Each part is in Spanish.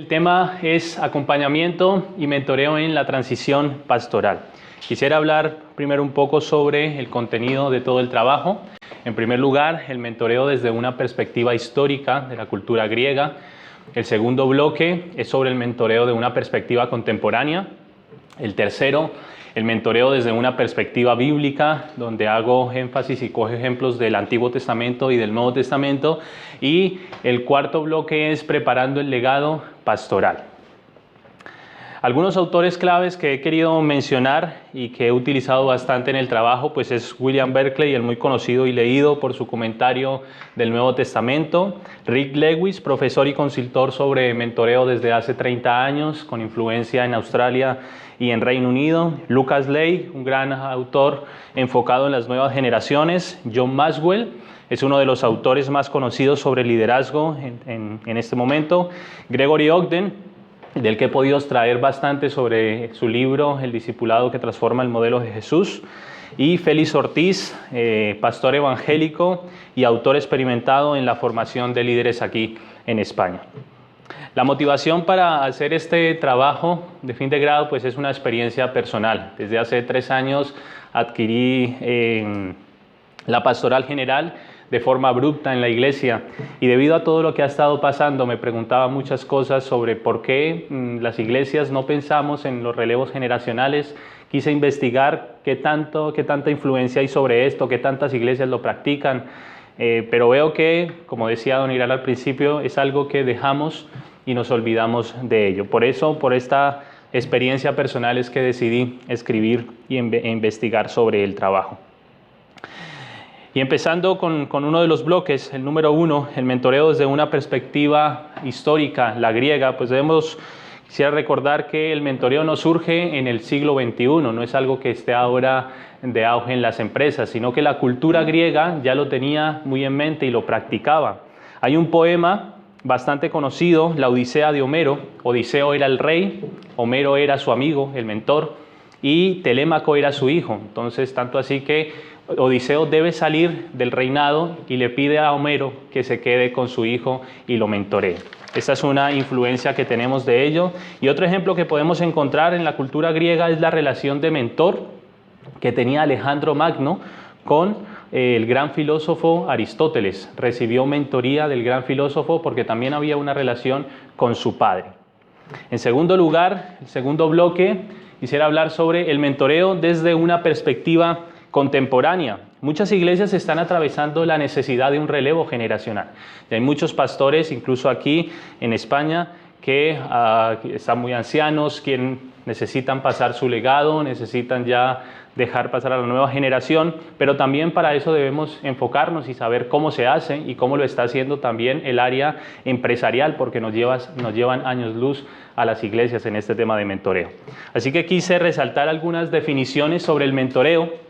El tema es acompañamiento y mentoreo en la transición pastoral. Quisiera hablar primero un poco sobre el contenido de todo el trabajo. En primer lugar, el mentoreo desde una perspectiva histórica de la cultura griega. El segundo bloque es sobre el mentoreo de una perspectiva contemporánea. El tercero, el mentoreo desde una perspectiva bíblica, donde hago énfasis y cojo ejemplos del Antiguo Testamento y del Nuevo Testamento. Y el cuarto bloque es preparando el legado pastoral. Algunos autores claves que he querido mencionar y que he utilizado bastante en el trabajo, pues es William Barclay, el muy conocido y leído por su comentario del Nuevo Testamento. Rick Lewis, profesor y consultor sobre mentoreo desde hace 30 años, con influencia en Australia y en Reino Unido. Lucas Leigh, un gran autor enfocado en las nuevas generaciones. John Maxwell es uno de los autores más conocidos sobre liderazgo en este momento. Gregory Ogden, del que he podido extraer bastante sobre su libro El discipulado que transforma el modelo de Jesús. Y Félix Ortiz, pastor evangélico y autor experimentado en la formación de líderes aquí en España. La motivación para hacer este trabajo de fin de grado pues es una experiencia personal. Desde hace 3 años adquirí la pastoral general de forma abrupta en la iglesia, y debido a todo lo que ha estado pasando me preguntaba muchas cosas sobre por qué las iglesias no pensamos en los relevos generacionales. Quise investigar qué tanta influencia hay sobre esto, qué tantas iglesias lo practican, pero veo que, como decía don Iral al principio, es algo que dejamos y nos olvidamos de ello. Por eso, por esta experiencia personal es que decidí escribir e investigar sobre el trabajo. Y empezando con uno de los bloques, el número 1, el mentoreo desde una perspectiva histórica, la griega, pues quisiera recordar que el mentoreo no surge en el siglo XXI, no es algo que esté ahora de auge en las empresas, sino que la cultura griega ya lo tenía muy en mente y lo practicaba. Hay un poema bastante conocido, la Odisea de Homero. Odiseo era el rey, Homero era su amigo, el mentor, y Telémaco era su hijo. Entonces, tanto así que Odiseo debe salir del reinado y le pide a Homero que se quede con su hijo y lo mentoree. Esta es una influencia que tenemos de ello. Y otro ejemplo que podemos encontrar en la cultura griega es la relación de mentor que tenía Alejandro Magno con el gran filósofo Aristóteles. Recibió mentoría del gran filósofo porque también había una relación con su padre. En segundo lugar, el segundo bloque, quisiera hablar sobre el mentoreo desde una perspectiva contemporánea. Muchas iglesias están atravesando la necesidad de un relevo generacional. Y hay muchos pastores, incluso aquí en España, que están muy ancianos, que necesitan pasar su legado, necesitan ya dejar pasar a la nueva generación, pero también para eso debemos enfocarnos y saber cómo se hace y cómo lo está haciendo también el área empresarial, porque nos llevan años luz a las iglesias en este tema de mentoreo. Así que quise resaltar algunas definiciones sobre el mentoreo.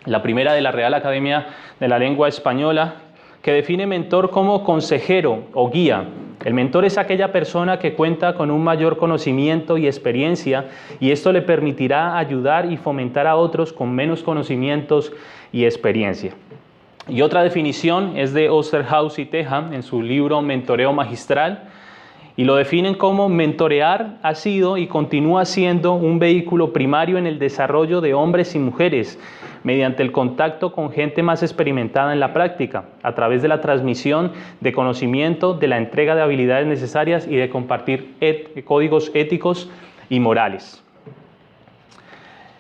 La primera de la Real Academia de la Lengua Española, que define mentor como consejero o guía. El mentor es aquella persona que cuenta con un mayor conocimiento y experiencia, y esto le permitirá ayudar y fomentar a otros con menos conocimientos y experiencia. Y otra definición es de Osterhaus y Teja en su libro Mentoreo Magistral, y lo definen como: mentorear ha sido y continúa siendo un vehículo primario en el desarrollo de hombres y mujeres mediante el contacto con gente más experimentada en la práctica, a través de la transmisión de conocimiento, de la entrega de habilidades necesarias y de compartir códigos éticos y morales.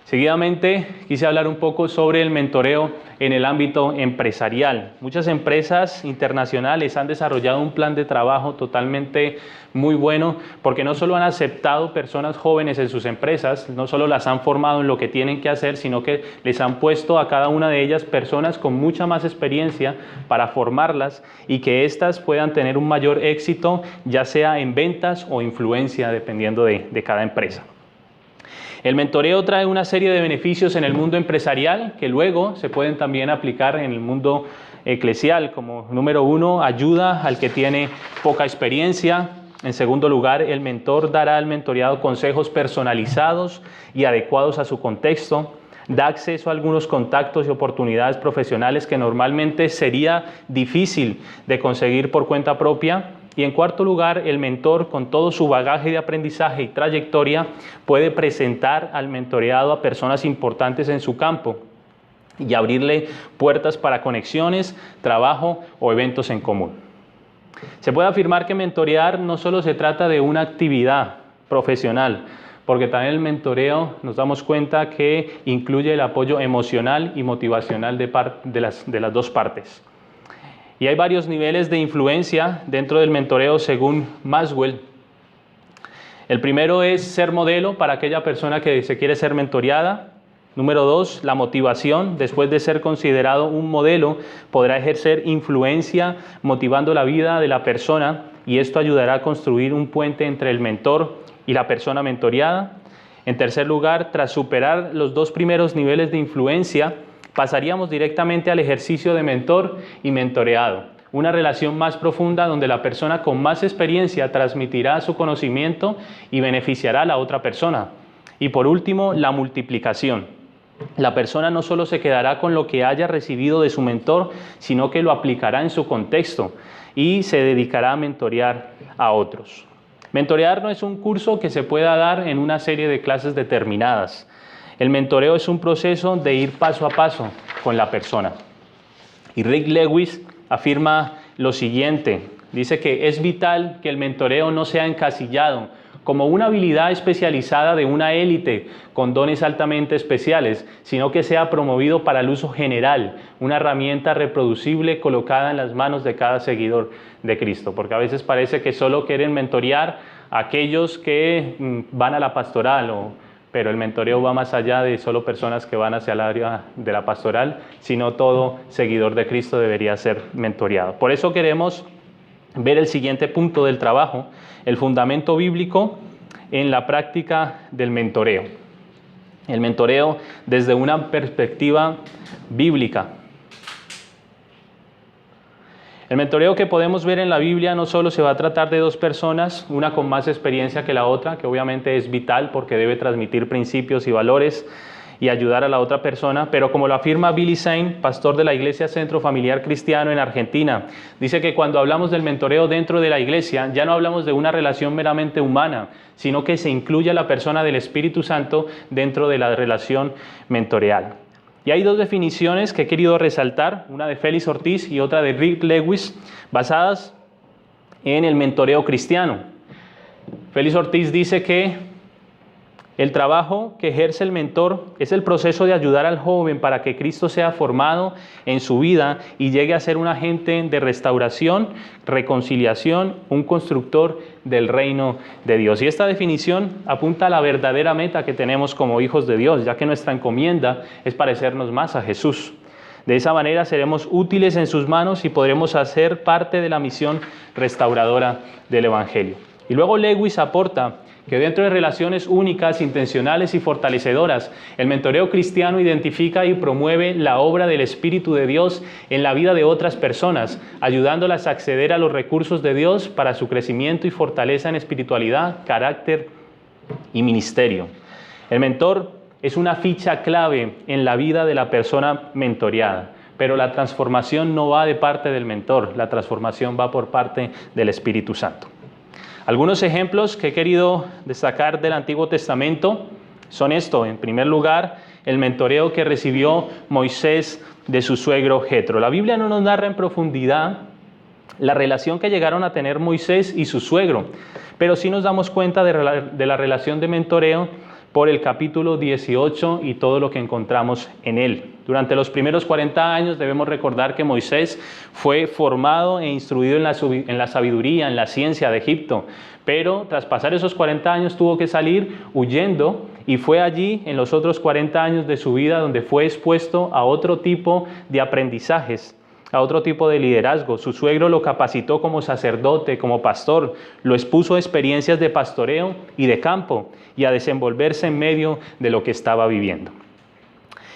Seguidamente quise hablar un poco sobre el mentoreo en el ámbito empresarial. Muchas empresas internacionales han desarrollado un plan de trabajo totalmente muy bueno, porque no solo han aceptado personas jóvenes en sus empresas, no solo las han formado en lo que tienen que hacer, sino que les han puesto a cada una de ellas personas con mucha más experiencia para formarlas y que éstas puedan tener un mayor éxito, ya sea en ventas o influencia, dependiendo de cada empresa. El mentoreo trae una serie de beneficios en el mundo empresarial que luego se pueden también aplicar en el mundo eclesial. Como número 1, ayuda al que tiene poca experiencia. En segundo lugar, el mentor dará al mentoreado consejos personalizados y adecuados a su contexto. Da acceso a algunos contactos y oportunidades profesionales que normalmente sería difícil de conseguir por cuenta propia. Y en cuarto lugar, el mentor, con todo su bagaje de aprendizaje y trayectoria, puede presentar al mentoreado a personas importantes en su campo y abrirle puertas para conexiones, trabajo o eventos en común. Se puede afirmar que mentorear no solo se trata de una actividad profesional, porque también el mentoreo nos damos cuenta que incluye el apoyo emocional y motivacional de las dos partes. Y hay varios niveles de influencia dentro del mentoreo según Maxwell. El primero es ser modelo para aquella persona que se quiere ser mentoreada. Número 2, la motivación. Después de ser considerado un modelo, podrá ejercer influencia motivando la vida de la persona, y esto ayudará a construir un puente entre el mentor y la persona mentoreada. En tercer lugar, tras superar los dos primeros niveles de influencia, pasaríamos directamente al ejercicio de mentor y mentoreado, una relación más profunda donde la persona con más experiencia transmitirá su conocimiento y beneficiará a la otra persona. Y por último, la multiplicación. La persona no solo se quedará con lo que haya recibido de su mentor, sino que lo aplicará en su contexto y se dedicará a mentorear a otros. Mentorear no es un curso que se pueda dar en una serie de clases determinadas. El mentoreo es un proceso de ir paso a paso con la persona. Y Rick Lewis afirma lo siguiente, dice que es vital que el mentoreo no sea encasillado como una habilidad especializada de una élite con dones altamente especiales, sino que sea promovido para el uso general, una herramienta reproducible colocada en las manos de cada seguidor de Cristo, porque a veces parece que solo quieren mentorear a aquellos que van a la pastoral, pero el mentoreo va más allá de solo personas que van hacia el área de la pastoral, sino todo seguidor de Cristo debería ser mentoreado. Por eso queremos ver el siguiente punto del trabajo, el fundamento bíblico en la práctica del mentoreo. El mentoreo desde una perspectiva bíblica. El mentoreo que podemos ver en la Biblia no solo se va a tratar de dos personas, una con más experiencia que la otra, que obviamente es vital porque debe transmitir principios y valores y ayudar a la otra persona, pero como lo afirma Billy Zane, pastor de la Iglesia Centro Familiar Cristiano en Argentina, dice que cuando hablamos del mentoreo dentro de la iglesia, ya no hablamos de una relación meramente humana, sino que se incluye a la persona del Espíritu Santo dentro de la relación mentoreal. Y hay dos definiciones que he querido resaltar, una de Félix Ortiz y otra de Rick Lewis, basadas en el mentoreo cristiano. Félix Ortiz dice que el trabajo que ejerce el mentor es el proceso de ayudar al joven para que Cristo sea formado en su vida y llegue a ser un agente de restauración, reconciliación, un constructor del reino de Dios. Y esta definición apunta a la verdadera meta que tenemos como hijos de Dios, ya que nuestra encomienda es parecernos más a Jesús. De esa manera seremos útiles en sus manos y podremos hacer parte de la misión restauradora del Evangelio. Y luego Lewis aporta que dentro de relaciones únicas, intencionales y fortalecedoras, el mentoreo cristiano identifica y promueve la obra del Espíritu de Dios en la vida de otras personas, ayudándolas a acceder a los recursos de Dios para su crecimiento y fortaleza en espiritualidad, carácter y ministerio. El mentor es una ficha clave en la vida de la persona mentoreada, pero la transformación no va de parte del mentor, la transformación va por parte del Espíritu Santo. Algunos ejemplos que he querido destacar del Antiguo Testamento son esto. En primer lugar, el mentoreo que recibió Moisés de su suegro Jetro. La Biblia no nos narra en profundidad la relación que llegaron a tener Moisés y su suegro, pero sí nos damos cuenta de la relación de mentoreo por el capítulo 18 y todo lo que encontramos en él. Durante los primeros 40 años debemos recordar que Moisés fue formado e instruido en la sabiduría, en la ciencia de Egipto, pero tras pasar esos 40 años tuvo que salir huyendo y fue allí en los otros 40 años de su vida donde fue expuesto a otro tipo de aprendizajes, a otro tipo de liderazgo. Su suegro lo capacitó como sacerdote, como pastor, lo expuso a experiencias de pastoreo y de campo y a desenvolverse en medio de lo que estaba viviendo.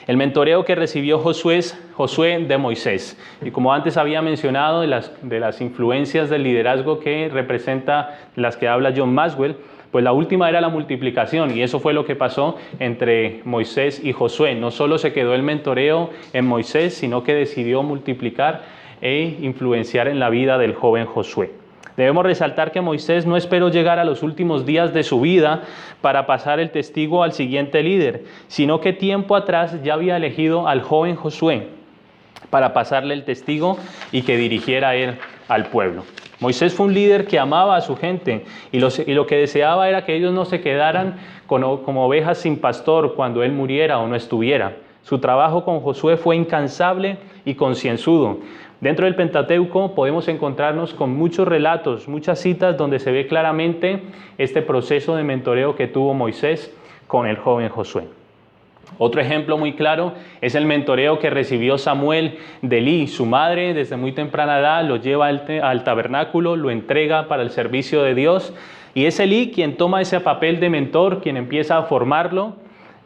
El mentoreo que recibió Josué de Moisés. Y como antes había mencionado de las influencias del liderazgo que representa las que habla John Maxwell, pues la última era la multiplicación y eso fue lo que pasó entre Moisés y Josué. No solo se quedó el mentoreo en Moisés, sino que decidió multiplicar e influenciar en la vida del joven Josué. Debemos resaltar que Moisés no esperó llegar a los últimos días de su vida para pasar el testigo al siguiente líder, sino que tiempo atrás ya había elegido al joven Josué para pasarle el testigo y que dirigiera él al pueblo. Moisés fue un líder que amaba a su gente y lo que deseaba era que ellos no se quedaran como ovejas sin pastor cuando él muriera o no estuviera. Su trabajo con Josué fue incansable y concienzudo. Dentro del Pentateuco podemos encontrarnos con muchos relatos, muchas citas donde se ve claramente este proceso de mentoreo que tuvo Moisés con el joven Josué. Otro ejemplo muy claro es el mentoreo que recibió Samuel de Elí. Su madre desde muy temprana edad lo lleva al tabernáculo, lo entrega para el servicio de Dios y es Elí quien toma ese papel de mentor, quien empieza a formarlo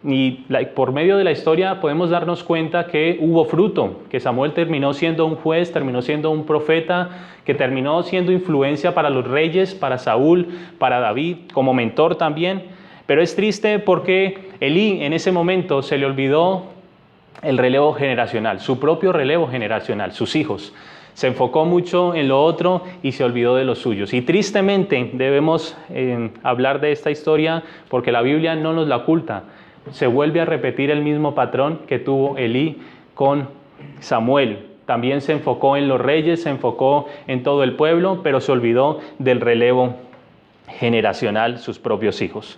y por medio de la historia podemos darnos cuenta que hubo fruto, que Samuel terminó siendo un juez, terminó siendo un profeta, que terminó siendo influencia para los reyes, para Saúl, para David, como mentor también. Pero es triste porque Elí en ese momento se le olvidó el relevo generacional, su propio relevo generacional, sus hijos. Se enfocó mucho en lo otro y se olvidó de los suyos. Y tristemente debemos hablar de esta historia porque la Biblia no nos la oculta. Se vuelve a repetir el mismo patrón que tuvo Elí con Samuel. También se enfocó en los reyes, se enfocó en todo el pueblo, pero se olvidó del relevo generacional, sus propios hijos.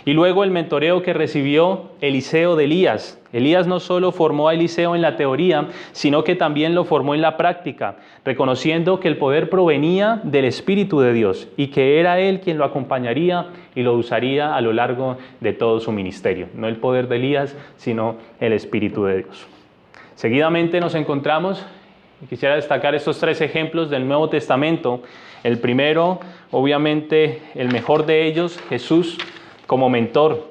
Y luego el mentoreo que recibió Eliseo de Elías. Elías no solo formó a Eliseo en la teoría, sino que también lo formó en la práctica, reconociendo que el poder provenía del Espíritu de Dios y que era Él quien lo acompañaría y lo usaría a lo largo de todo su ministerio. No el poder de Elías, sino el Espíritu de Dios. Seguidamente nos encontramos, y quisiera destacar estos 3 ejemplos del Nuevo Testamento. El primero, obviamente, el mejor de ellos, Jesús como mentor.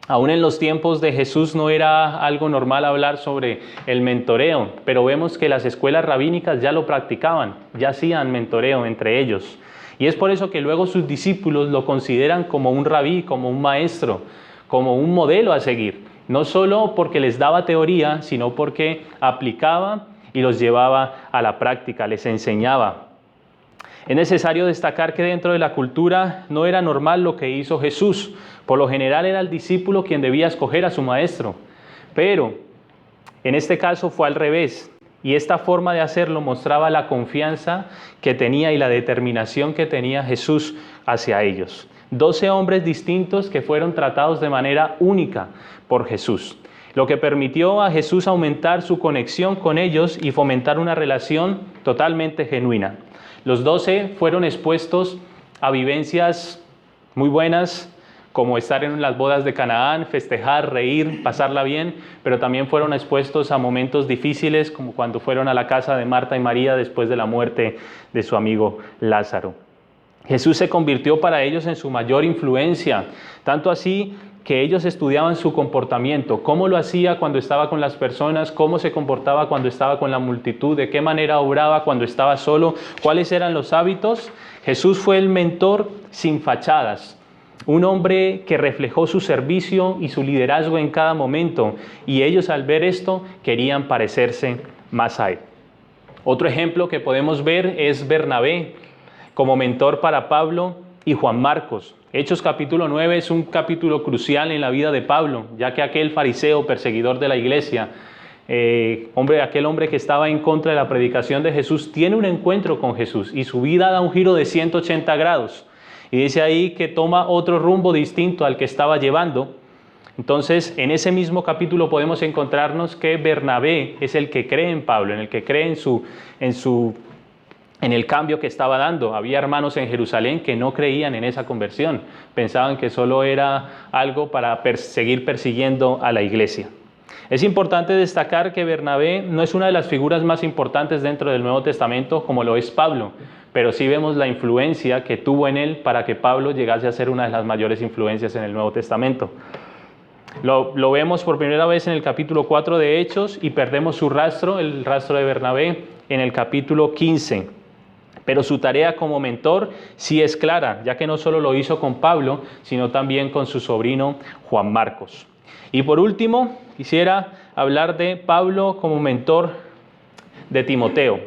Aún en los tiempos de Jesús no era algo normal hablar sobre el mentoreo, pero vemos que las escuelas rabínicas ya lo practicaban, ya hacían mentoreo entre ellos. Y es por eso que luego sus discípulos lo consideran como un rabí, como un maestro, como un modelo a seguir. No solo porque les daba teoría, sino porque aplicaba y los llevaba a la práctica, les enseñaba. Es necesario destacar que dentro de la cultura no era normal lo que hizo Jesús. Por lo general era el discípulo quien debía escoger a su maestro. Pero en este caso fue al revés. Y esta forma de hacerlo mostraba la confianza que tenía y la determinación que tenía Jesús hacia ellos. 12 hombres distintos que fueron tratados de manera única por Jesús, lo que permitió a Jesús aumentar su conexión con ellos y fomentar una relación totalmente genuina. Los 12 fueron expuestos a vivencias muy buenas, como estar en las bodas de Canaán, festejar, reír, pasarla bien, pero también fueron expuestos a momentos difíciles, como cuando fueron a la casa de Marta y María después de la muerte de su amigo Lázaro. Jesús se convirtió para ellos en su mayor influencia, tanto así que ellos estudiaban su comportamiento, cómo lo hacía cuando estaba con las personas, cómo se comportaba cuando estaba con la multitud, de qué manera obraba cuando estaba solo, cuáles eran los hábitos. Jesús fue el mentor sin fachadas, un hombre que reflejó su servicio y su liderazgo en cada momento, y ellos al ver esto querían parecerse más a él. Otro ejemplo que podemos ver es Bernabé como mentor para Pablo y Juan Marcos. Hechos capítulo 9 es un capítulo crucial en la vida de Pablo, ya que aquel fariseo perseguidor de la iglesia, aquel hombre que estaba en contra de la predicación de Jesús, tiene un encuentro con Jesús y su vida da un giro de 180 grados. Y dice ahí que toma otro rumbo distinto al que estaba llevando. Entonces, en ese mismo capítulo podemos encontrarnos que Bernabé es el que cree en Pablo, en el que cree en el cambio que estaba dando. Había hermanos en Jerusalén que no creían en esa conversión, pensaban que solo era algo para seguir persiguiendo a la iglesia. Es importante destacar que Bernabé no es una de las figuras más importantes dentro del Nuevo Testamento como lo es Pablo, pero sí vemos la influencia que tuvo en él para que Pablo llegase a ser una de las mayores influencias en el Nuevo Testamento. Lo vemos por primera vez en el capítulo 4 de Hechos y perdemos su rastro, el rastro de Bernabé, en el capítulo 15. Pero su tarea como mentor sí es clara, ya que no solo lo hizo con Pablo, sino también con su sobrino Juan Marcos. Y por último, quisiera hablar de Pablo como mentor de Timoteo.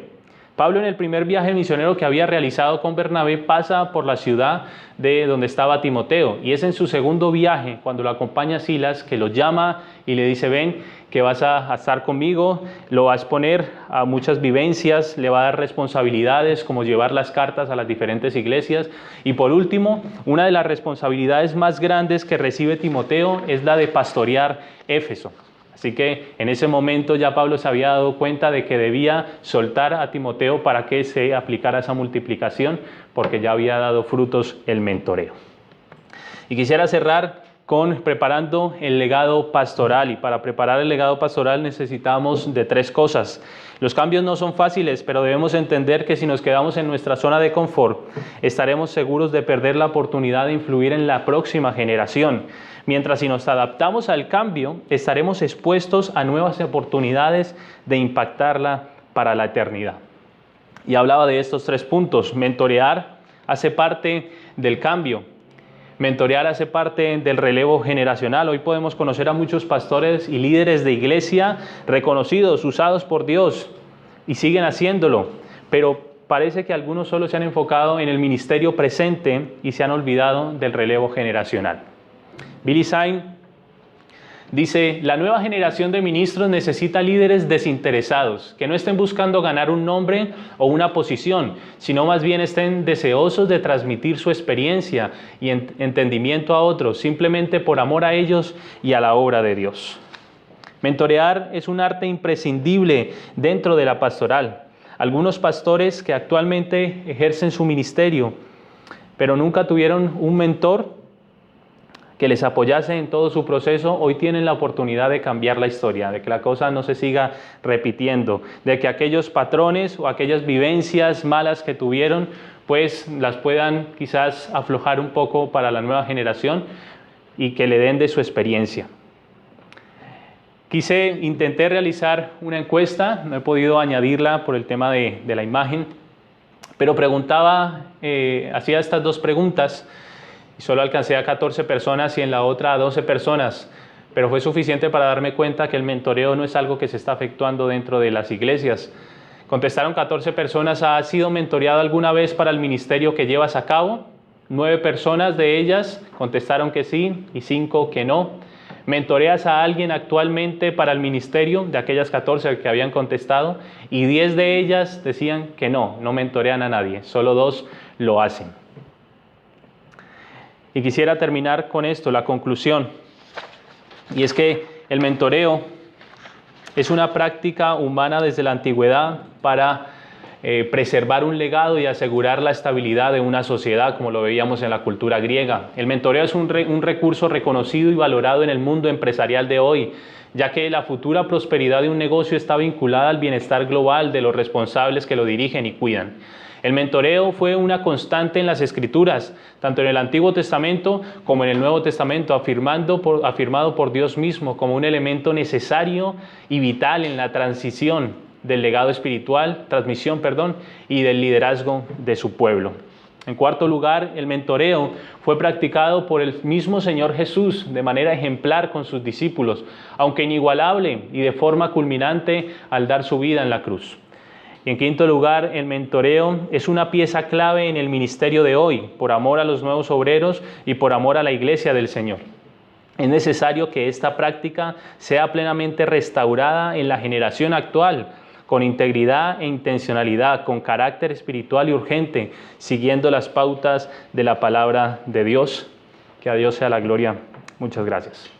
Pablo, en el primer viaje misionero que había realizado con Bernabé, pasa por la ciudad de donde estaba Timoteo, y es en su segundo viaje, cuando lo acompaña Silas, que lo llama y le dice: ven, que vas a estar conmigo, lo va a exponer a muchas vivencias, le va a dar responsabilidades como llevar las cartas a las diferentes iglesias. Y por último, una de las responsabilidades más grandes que recibe Timoteo es la de pastorear Éfeso. Así que en ese momento ya Pablo se había dado cuenta de que debía soltar a Timoteo para que se aplicara esa multiplicación, porque ya había dado frutos el mentoreo. Y quisiera cerrar con preparando el legado pastoral, y para preparar el legado pastoral necesitamos de 3 cosas. Los cambios no son fáciles, pero debemos entender que si nos quedamos en nuestra zona de confort, estaremos seguros de perder la oportunidad de influir en la próxima generación. Mientras si nos adaptamos al cambio, estaremos expuestos a nuevas oportunidades de impactarla para la eternidad. Y hablaba de estos 3 puntos. Mentorear hace parte del cambio. Mentorear hace parte del relevo generacional. Hoy podemos conocer a muchos pastores y líderes de iglesia reconocidos, usados por Dios, y siguen haciéndolo, pero parece que algunos solo se han enfocado en el ministerio presente y se han olvidado del relevo generacional. Billy Sunday dice: la nueva generación de ministros necesita líderes desinteresados, que no estén buscando ganar un nombre o una posición, sino más bien estén deseosos de transmitir su experiencia y entendimiento a otros, simplemente por amor a ellos y a la obra de Dios. Mentorear es un arte imprescindible dentro de la pastoral. Algunos pastores que actualmente ejercen su ministerio, pero nunca tuvieron un mentor que les apoyase en todo su proceso, hoy tienen la oportunidad de cambiar la historia, de que la cosa no se siga repitiendo, de que aquellos patrones o aquellas vivencias malas que tuvieron, pues las puedan quizás aflojar un poco para la nueva generación y que le den de su experiencia. Intenté realizar una encuesta, no he podido añadirla por el tema de la imagen, pero hacía estas 2 preguntas, y solo alcancé a 14 personas y en la otra a 12 personas, pero fue suficiente para darme cuenta que el mentoreo no es algo que se está efectuando dentro de las iglesias. Contestaron 14 personas: ¿ha sido mentoreado alguna vez para el ministerio que llevas a cabo? 9 personas de ellas contestaron que sí y 5 que no. ¿Mentoreas a alguien actualmente para el ministerio? De aquellas 14 que habían contestado, y 10 de ellas decían que no mentorean a nadie, solo 2 lo hacen. Y quisiera terminar con esto, la conclusión, y es que el mentoreo es una práctica humana desde la antigüedad para preservar un legado y asegurar la estabilidad de una sociedad, como lo veíamos en la cultura griega. El mentoreo es un recurso reconocido y valorado en el mundo empresarial de hoy, ya que la futura prosperidad de un negocio está vinculada al bienestar global de los responsables que lo dirigen y cuidan. El mentoreo fue una constante en las Escrituras, tanto en el Antiguo Testamento como en el Nuevo Testamento, afirmado por Dios mismo como un elemento necesario y vital en la transmisión del y del liderazgo de su pueblo. En cuarto lugar, el mentoreo fue practicado por el mismo Señor Jesús de manera ejemplar con sus discípulos, aunque inigualable y de forma culminante al dar su vida en la cruz. Y en quinto lugar, el mentoreo es una pieza clave en el ministerio de hoy, por amor a los nuevos obreros y por amor a la iglesia del Señor. Es necesario que esta práctica sea plenamente restaurada en la generación actual, con integridad e intencionalidad, con carácter espiritual y urgente, siguiendo las pautas de la palabra de Dios. Que a Dios sea la gloria. Muchas gracias.